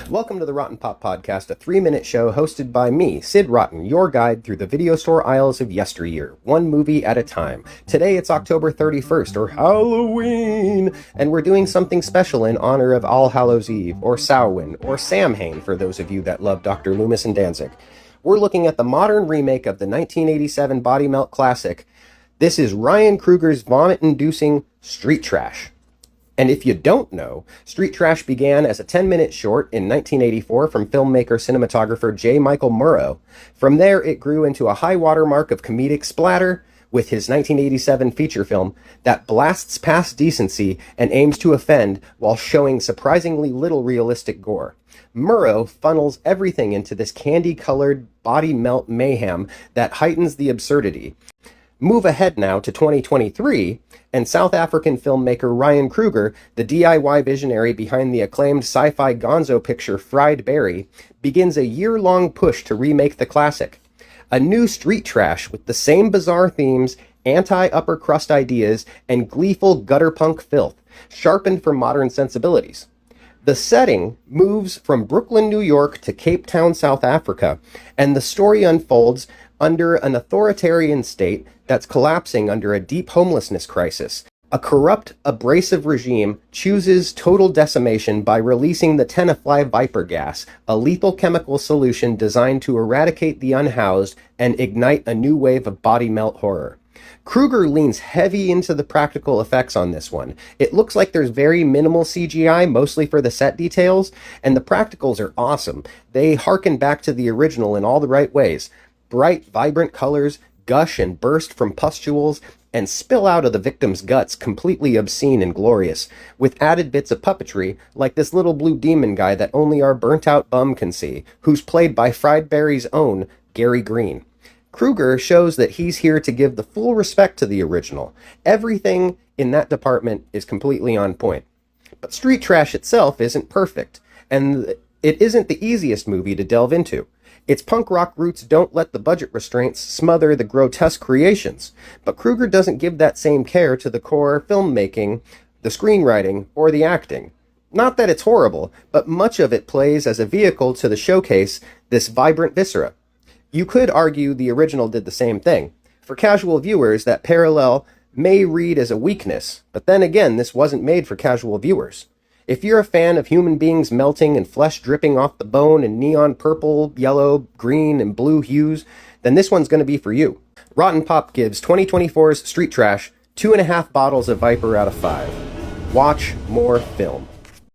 Welcome to the RottenPop podcast, a 3-minute show hosted by me, Sid Rotten, your guide through the video store aisles of yesteryear, one movie at a time. Today it's October 31st, or Halloween, and we're doing something special in honor of All Hallows Eve, or Samhain, or Samhain for those of you that love Dr. Loomis and Danzig. We're looking at the modern remake of the 1987 body melt classic. This is Ryan Coogler's vomit-inducing Street Trash. And if you don't know, Street Trash began as a 10-minute short in 1984 from filmmaker-cinematographer J. Michael Murrow. From there, it grew into a high watermark of comedic splatter with his 1987 feature film that blasts past decency and aims to offend while showing surprisingly little realistic gore. Murrow funnels everything into this candy-colored body melt mayhem that heightens the absurdity. Move ahead now to 2023, and South African filmmaker Ryan Coogler, the DIY visionary behind the acclaimed sci-fi gonzo picture Fried Berry, begins a year-long push to remake the classic. A new Street Trash with the same bizarre themes, anti-upper crust ideas, and gleeful gutter punk filth, sharpened for modern sensibilities. The setting moves from Brooklyn, New York to Cape Town, South Africa, and the story unfolds under an authoritarian state that's collapsing under a deep homelessness crisis. A corrupt, abrasive regime chooses total decimation by releasing the tenafly viper gas, a lethal chemical solution designed to eradicate the unhoused and ignite a new wave of body melt horror. Coogler leans heavy into the practical effects on this one. It looks like there's very minimal CGI, mostly for the set details, and the practicals are awesome. They harken back to the original in all the right ways. Bright, vibrant colors gush and burst from pustules and spill out of the victim's guts, completely obscene and glorious, with added bits of puppetry, like this little blue demon guy that only our burnt-out bum can see, who's played by Fried Berry's own Gary Green. Coogler shows that he's here to give the full respect to the original. Everything in that department is completely on point. But Street Trash itself isn't perfect, and it isn't the easiest movie to delve into. Its punk rock roots don't let the budget restraints smother the grotesque creations, but Coogler doesn't give that same care to the core filmmaking, the screenwriting, or the acting. Not that it's horrible, but much of it plays as a vehicle to showcase this vibrant viscera. You could argue the original did the same thing. For casual viewers, that parallel may read as a weakness, but then again, this wasn't made for casual viewers. If you're a fan of human beings melting and flesh dripping off the bone in neon purple, yellow, green, and blue hues, then this one's going to be for you. RottenPop gives 2024's Street Trash 2.5 bottles of Viper out of 5. Watch more film.